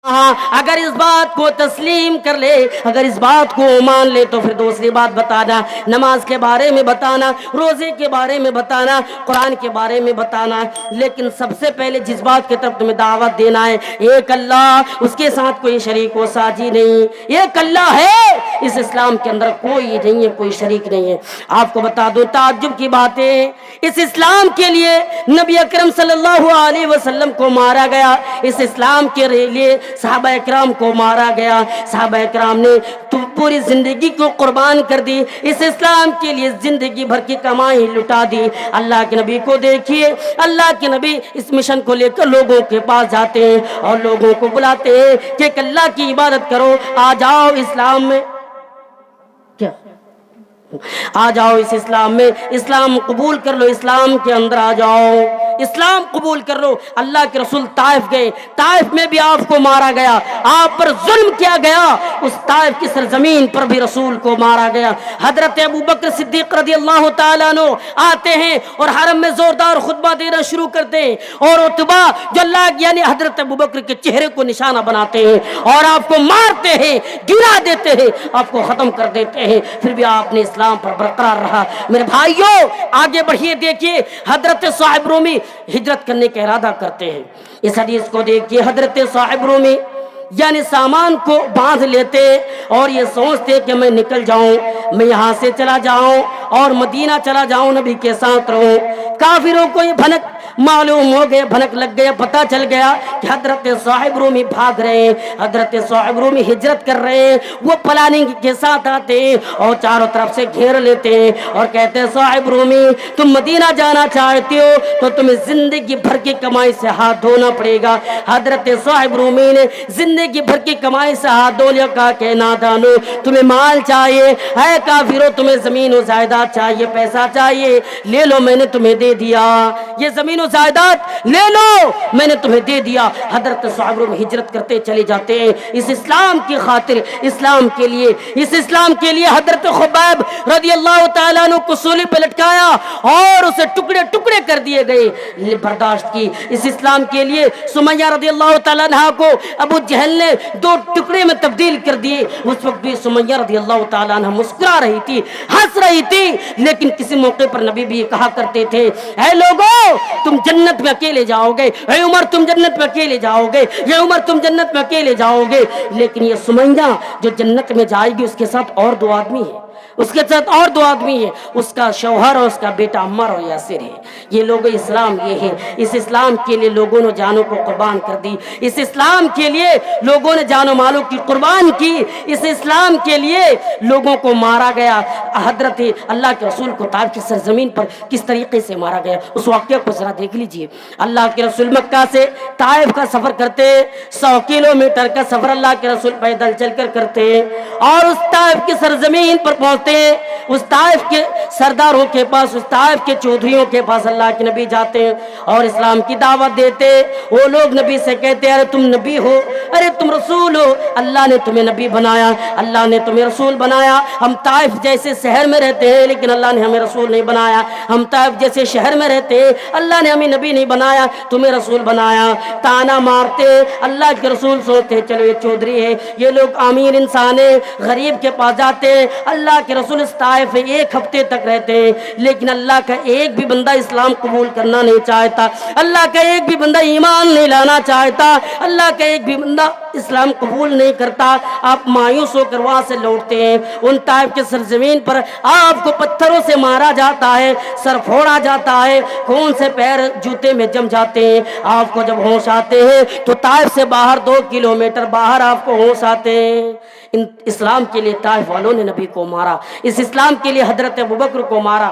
ہاں اگر اس بات کو تسلیم کر لے، اگر اس بات کو مان لے تو پھر دوسری بات بتانا، نماز کے بارے میں بتانا، روزے کے بارے میں بتانا، قرآن کے بارے میں بتانا، لیکن سب سے پہلے جس بات کی طرف تمہیں دعوت دینا ہے، ایک اللہ، اس کے ساتھ کوئی شریک و ساجی نہیں، ایک اللہ ہے، اس اسلام کے اندر کوئی نہیں ہے، کوئی شریک نہیں ہے۔ آپ کو بتا دو تعجب کی باتیں، اس اسلام کے لیے نبی اکرم صلی اللہ علیہ وسلم کو مارا گیا، اس اسلام کے لیے صحابہ اکرام کو مارا گیا، صحابہ اکرام نے پوری زندگی کو قربان کر دی، اس اسلام کے لیے زندگی بھر کی کمائی لٹا دی۔ اللہ کے نبی کو دیکھیے، اللہ کے نبی اس مشن کو لے کر لوگوں کے پاس جاتے ہیں اور لوگوں کو بلاتے ہیں کہ ایک اللہ کی عبادت کرو، آ جاؤ اسلام میں، کیا آ جاؤ اس اسلام میں، اسلام قبول کر لو، اسلام کے اندر آ جاؤ، اسلام قبول کر لو۔ اللہ کے رسول طائف گئے، طائف میں بھی آپ کو مارا گیا، آپ پر ظلم کیا گیا، اس طائف کی سرزمین پر بھی رسول کو مارا گیا۔ حضرت ابوبکر صدیق رضی اللہ تعالیٰ عنہ آتے ہیں اور حرم میں زوردار خطبہ دینا شروع کرتے ہیں، اور عتبہ جو اللہ یعنی حضرت ابوبکر کے چہرے کو نشانہ بناتے ہیں اور آپ کو مارتے ہیں، گرا دیتے ہیں، آپ کو ختم کر دیتے ہیں، پھر بھی آپ نے اسلام پر برقرار رہا۔ میرے بھائیوں آگے بڑھیے، دیکھیے حضرت صاحب رومی ہجرت کرنے کا ارادہ کرتے ہیں، اس حدیث کو دیکھیے، حضرت صاحب رومی یعنی سامان کو باندھ لیتے اور یہ سوچتے کہ میں نکل جاؤں، میں یہاں سے چلا جاؤں اور مدینہ چلا جاؤں، نبی کے ساتھ رہوں۔ کافروں کو یہ بھنک معلوم ہو گیا، بھنک لگ گیا، پتہ چل گیا کہ حضرت صاحب رومی بھاگ رہے ہیں، حضرت صاحب رومی ہجرت کر رہے ہیں۔ وہ پلاننگ کے ساتھ آتے ہیں اور چاروں طرف سے گھیر لیتے ہیں اور کہتے ہیں صاحب رومی تم مدینہ جانا چاہتے ہو تو تمہیں زندگی بھر کی کمائی سے ہاتھ دھونا پڑے گا۔ حضرت صاحب رومی نے زندگی بھر کی کمائی سے ہاتھ دھو لیا، کہا کہ نادانو تمہیں مال چاہیے، اے کافرو تمہیں زمین و جائیداد چاہیے، پیسہ چاہیے، لے لو میں نے تمہیں دے دیا، یہ زمین و جائیداد لے لو میں نے تمہیں دے دیا۔ حضرت صاحب رومی ہجرت کرتے چلے جاتے ہیں اس اسلام کی خاطر، اسلام کے لیے، اس اسلام کے لیے حضرت خبیب رضی اللہ تعالیٰ عنہ کو سولی پہ لٹکایا اور اسے ٹکڑے ٹکڑے کر دیے گئے، برداشت کی۔ اس اسلام کے لیے سمیہ رضی اللہ تعالیٰ عنہ کو ابو جہل نے دو ٹکڑے میں تبدیل کر دیے، اس وقت بھی سمیہ رضی اللہ تعالیٰ عنہ مسکرا رہی تھی، ہنس رہی تھی، لیکن کسی موقع پر نبی بھی یہ کہا کرتے تھے اے لوگو تم جنت میں اکیلے جاؤ گے، اے عمر تم جنت میں اکیلے جاؤ گے، یہ عمر تم جنت میں اکیلے جاؤ گے، لیکن یہ سمیہ جو جنت میں جائے گی اس کے ساتھ اور دو آدمی ہیں، اس کے ساتھ اور دو آدمی ہیں، اس کا شوہر اور اس کا بیٹا عمار اور یاسر ہے۔ یہ لوگ اسلام یہ ہے، اس اسلام کے لیے لوگوں نے جانوں کو قربان کر دی، اس اسلام کے لیے لوگوں نے جان و مالوں کی قربان کی، اس اسلام کے لیے لوگوں کو مارا گیا۔ حضرت اللہ کے رسول کو طائف کی سرزمین پر کس طریقے سے مارا گیا اس واقعہ کو ذرا دیکھ لیجئے۔ اللہ کے رسول مکہ سے طائف کا سفر کرتے، 100 کلومیٹر کا سفر اللہ کے رسول پیدل چل کر کرتے اور اس طائف کی سرزمین پر پہنچتے، اس طائف کے سرداروں کے پاس، اس طائف کے چودھریوں کے پاس اللہ کے نبی جاتے اور اسلام کی دعوت دیتے۔ وہ لوگ نبی سے کہتے ارے تم نبی ہو، ارے تم رسول ہو، اللہ نے تمہیں نبی بنایا، اللہ نے تمہیں رسول بنایا، ہم طائف جیسے شہر میں رہتے ہیں لیکن اللہ نے ہمیں رسول نہیں بنایا، ہم طائف جیسے شہر میں رہتے ہیں اللہ نے ہمیں نبی نہیں بنایا، تمہیں رسول بنایا۔ تانا مارتے، اللہ کے رسول سوچتے چلو یہ چودھری ہے، یہ لوگ امیر انسان ہے، غریب کے پاس جاتے، اللہ کے رسول اس طائف میں 1 ہفتے تک رہتے ہیں لیکن اللہ کا ایک بھی بندہ اسلام قبول کرنا نہیں چاہتا، اللہ کا ایک بھی بندہ ایمان نہیں لانا چاہتا، اللہ کا ایک بھی بندہ اسلام قبول نہیں کرتا۔ آپ مایوس ہو کر وہاں سے لوٹتے ہیں، ان طائف کے سرزمین پر آپ کو پتھروں سے مارا جاتا ہے، سر پھوڑا جاتا ہے، خون سے پیر جوتے میں جم جاتے ہیں۔ آپ کو جب ہوش آتے ہیں تو طائف سے باہر 2 کلومیٹر باہر آپ کو ہوش آتے ہیں۔ اسلام کے لیے طائف والوں نے نبی کو مارا، اس اسلام کے لیے حضرت ابوبکر کو مارا،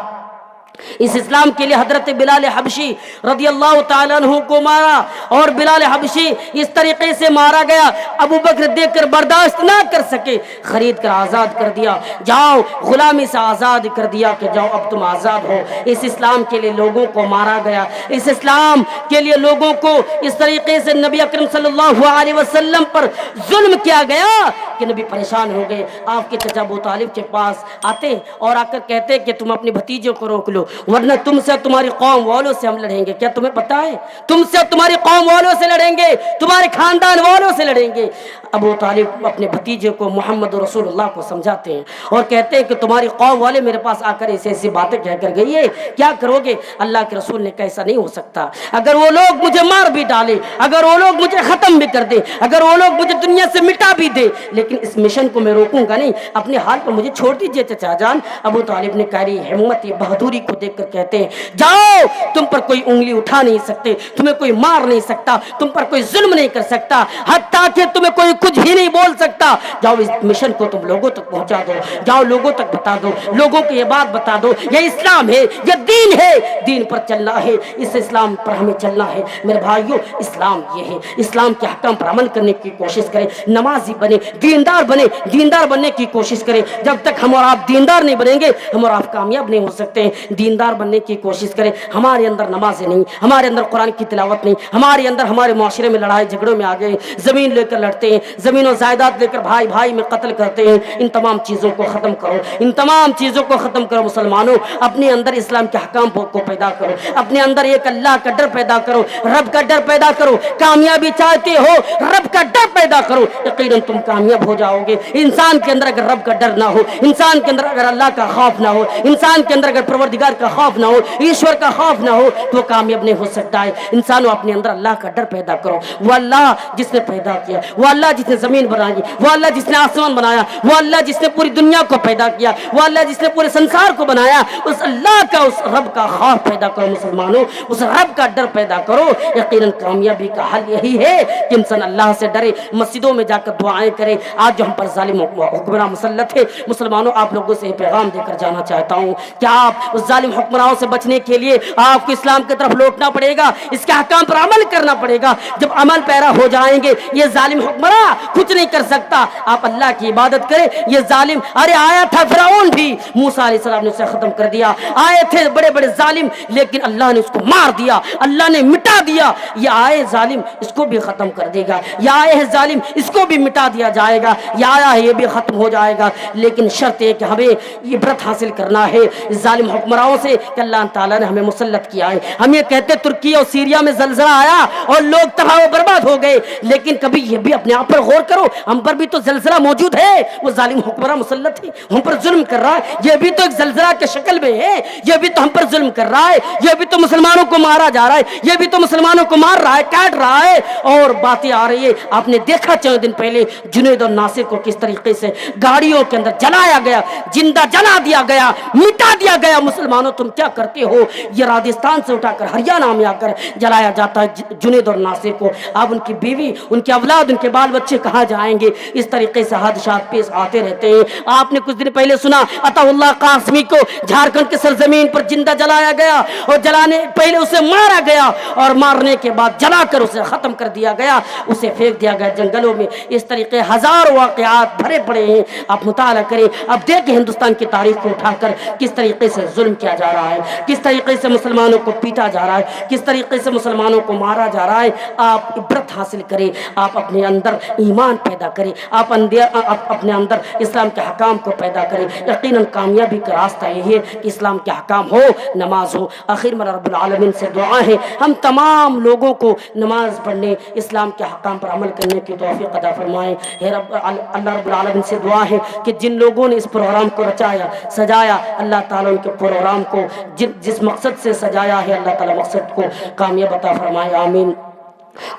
اس اسلام کے لیے حضرت بلال حبشی رضی اللہ تعالیٰ عنہ کو مارا، اور بلال حبشی اس طریقے سے مارا گیا، ابو بکر دیکھ کر برداشت نہ کر سکے، خرید کر آزاد کر دیا، جاؤ غلامی سے آزاد کر دیا کہ جاؤ اب تم آزاد ہو۔ اس اسلام کے لیے لوگوں کو مارا گیا، اس اسلام کے لیے لوگوں کو اس طریقے سے نبی اکرم صلی اللہ علیہ وسلم پر ظلم کیا گیا کہ نبی پریشان ہو گئے۔ آپ کے چچا ابو طالب کے پاس آتے اور آ کر کہتے کہ تم اپنے بھتیجوں کو روک لو، ورنہ تم سے تمہاری قوم والوں سے ہم لڑیں گے. کیا تمہیں پتا ہے؟ تم سے تمہاری قوم والوں سے لڑیں گے, تمہارے خاندان والوں سے لڑیں گے. ابو طالب اپنے بھتیجے کو محمد رسول اللہ کو سمجھاتے ہیں اور کہتے ہیں کہ تمہاری قوم والے میرے پاس آ کر ایسی ایسی باتیں کہہ کر گئی ہے, کیا کرو گے؟ اللہ کے رسول نے کیسا نہیں ہو سکتا. اگر وہ لوگ مجھے مار بھی ڈالے, اگر وہ لوگ مجھے ختم بھی کر دے, اگر وہ لوگ مجھے دنیا سے مٹا بھی دے, لیکن اس مشن کو میں روکوں گا نہیں. اپنے حال پر مجھے چھوڑ دیجئے چچا جان. ابو طالب نے کاری ہمت, یہ بہادری کو دیکھ کر کہتے ہیں جاؤ, تم پر کوئی انگلی اٹھا نہیں سکتے, تمہیں کوئی مار نہیں سکتا, تم پر کوئی ظلم نہیں کر سکتا, حتیٰ کہ تمہیں کوئی کچھ ہی نہیں بول سکتا. جاؤ اس مشن کو تم لوگوں تک پہنچا دو, جاؤ لوگوں تک بتا دو, لوگوں کو یہ بات بتا دو یہ اسلام ہے, یہ دین ہے, دین پر چلنا ہے, اس اسلام پر ہمیں چلنا ہے. میرے بھائیوں, اسلام یہ ہے. اسلام کے احکام پر عمل کرنے کی کوشش کریں, نمازی بنے, دیندار بنے, دیندار بننے کی کوشش کریں. جب تک ہم اور آپ دیندار نہیں بنیں گے ہم اور آپ کامیاب نہیں ہو سکتے ہیں. دیندار بننے کی کوشش کریں. ہمارے اندر نمازیں نہیں, ہمارے اندر قرآن کی تلاوت نہیں, ہمارے اندر ہمارے معاشرے میں لڑائی جھگڑوں میں آ گئے, زمین لے کر لڑتے ہیں, زمین و جائیداد لے کر بھائی بھائی میں قتل کرتے ہیں. ان تمام چیزوں کو ختم کرو, ان تمام چیزوں کو ختم کرو. مسلمانوں, اپنے اندر اسلام کے احکام کو پیدا کرو, اپنے اندر ایک اللہ کا ڈر پیدا کرو, رب کا ڈر پیدا کرو. کامیابی چاہتے ہو, رب کا ڈر پیدا کرو, یقیناً تم کامیاب ہو جاؤ گے. انسان کے اندر اگر رب کا ڈر نہ ہو, انسان کے اندر اگر اللہ کا خوف نہ ہو, انسان کے اندر اگر پروردگار کا خوف نہ ہو, ایشور کا خوف نہ ہو, تو کامیاب نہیں ہو سکتا ہے. انسانوں, اپنے اندر اللہ کا ڈر پیدا کرو. وہ اللہ جس نے پیدا کیا, وہ اللہ جس نے زمین بنائی, وہ اللہ جس نے آسمان بنایا, وہ اللہ جس نے پوری دنیا کو پیدا کیا, وہ اللہ جس نے پورے سنسار کو بنایا, اس اللہ کا, اس رب کا خوف پیدا کرو. مسلمانوں, اس رب کا ڈر پیدا کرو. یقیناً کامیابی کا حل یہی ہے کہ انسان اللہ سے ڈرے, مسجدوں میں جا کر دعائیں کرے. آج جو ہم پر ظالم حکمراں مسلط ہے, مسلمانوں آپ لوگوں سے پیغام دے کر جانا چاہتا ہوں کہ آپ اس ظالم حکمراؤں سے بچنے کے لیے آپ کو اسلام کی طرف لوٹنا پڑے گا, اس کے احکام پر عمل کرنا پڑے گا. جب عمل پیرا ہو جائیں گے, یہ ظالم حکمراں کچھ نہیں کر سکتا. آپ اللہ کی عبادت کریں. یہ ظالم, ارے آیا تھا فرعون بھی, موسیٰ علیہ السلام نے اسے ختم کر دیا. آئے تھے بڑے بڑے ظالم, لیکن اللہ نے اس کو مار دیا, اللہ نے مٹا دیا. یہ آئے ظالم, اس کو بھی ختم کر دے گا. یہ آئے ہے ظالم, اس کو بھی مٹا دیا جائے گا. یہ آیا ہے, یہ بھی ختم ہو جائے گا. لیکن شرط ہے کہ ہمیں عبرت حاصل کرنا ہے ظالم حکمراؤں سے کہ اللہ تعالیٰ نے ہمیں مسلط کیا ہے. ہم یہ کہتے ترکی اور سیریا میں زلزلہ آیا اور لوگ تباہ و برباد ہو گئے, لیکن کبھی یہ بھی اپنے آپ پر غور کرو, ہم پر بھی تو زلزلہ موجود ہے. وہ ظالم حکمراں مسلط ہے, ہم پر ظلم کر رہا ہے, یہ بھی تو ایک زلزلہ کے شکل میں ہے, یہ بھی تو ہم پر ظلم کر رہا ہے, یہ بھی تو مسلمانوں کو مارا جا رہا ہے, یہ بھی تو مسلمانوں کو مار رہا ہے, کاٹ رہا ہے. اور باتیں آ رہی ہے, آپ نے دیکھا چند دن پہلے جنید اور ناصر کو کس طریقے سے گاڑیوں کے اندر جلایا گیا, زندہ جلا دیا گیا, مٹا دیا گیا. مسلمانوں تم کیا کرتے ہو؟ یہ راجستھان سے اٹھا کر ہریانہ میں آ کر جلایا جاتا ہے جنید اور ناصر کو. اب ان کی بیوی, ان کے اولاد, ان کے بال بچے کہاں جائیں گے؟ اس طریقے سے حادثات پیش آتے رہتے ہیں. آپ نے کچھ دن پہلے سنا عطا اللہ قاسمی کو جھارکھنڈ کے سرزمین پر زندہ جلایا گیا, اور جلانے پہلے اسے مارا گیا, اور مارنے کے بعد جلا کر اسے ختم کر دیا گیا, اسے پھینک دیا گیا جنگلوں میں. اس طریقے ہزاروں واقعات بھرے پڑے ہیں, آپ مطالعہ کریں. اب دیکھیں ہندوستان کی تاریخ کو اٹھا کر کس طریقے سے ظلم کیا جا رہا ہے, کس طریقے سے مسلمانوں کو پیٹا جا رہا ہے, کس طریقے سے مسلمانوں کو مارا جا رہا ہے. آپ عبرت حاصل کریں, آپ اپنے اندر ایمان پیدا کریں, آپ اپنے اندر اسلام کے حکام کو پیدا کریں. یقیناً کامیابی کا راستہ یہی ہے کہ اسلام کے حکام ہو, نماز ہو. آخر میں رب العالمین سے دعا ہے ہم تمام لوگوں کو نماز پڑھنے, اسلام کے حکام پر عمل کرنے کی توفیق عطا فرمائے. اللہ رب العالمین سے دعا ہے کہ جن لوگوں نے اس پروگرام کو رچایا سجایا, اللہ تعالیٰ ان کے پروگرام کو جس مقصد سے سجایا ہے, اللہ تعالیٰ مقصد کو کامیاب عطا فرمائے. آمین.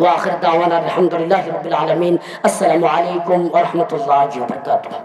وآخر دعوانا الحمدللہ رب العالمین. السلام علیکم ورحمۃ اللہ وبرکاتہ.